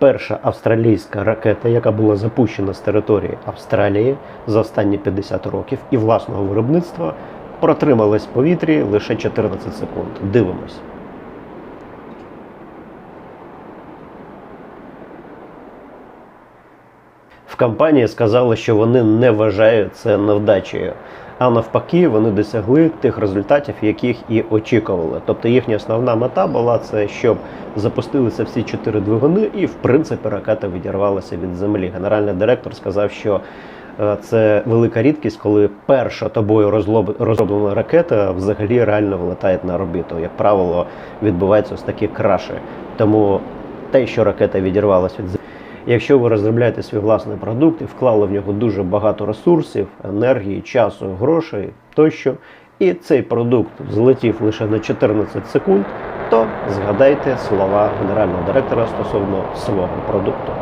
перша австралійська ракета, яка була запущена з території Австралії за останні 50 років і власного виробництва, протрималась в повітрі лише 14 секунд. Дивимось. В компанії сказали, що вони не вважають це невдачею, а навпаки, вони досягли тих результатів, яких і очікували. Тобто їхня основна мета була це, щоб запустилися всі 4 двигуни і, в принципі, ракета відірвалася від землі. Генеральний директор сказав, що це велика рідкість, коли перша тобою розроблена ракета взагалі реально вилітає на орбіту. Як правило, відбуваються ось такі краші. Тому те, що ракета відірвалася від землі, якщо ви розробляєте свій власний продукт і вклали в нього дуже багато ресурсів, енергії, часу, грошей тощо, і цей продукт злетів лише на 14 секунд, то згадайте слова генерального директора стосовно свого продукту.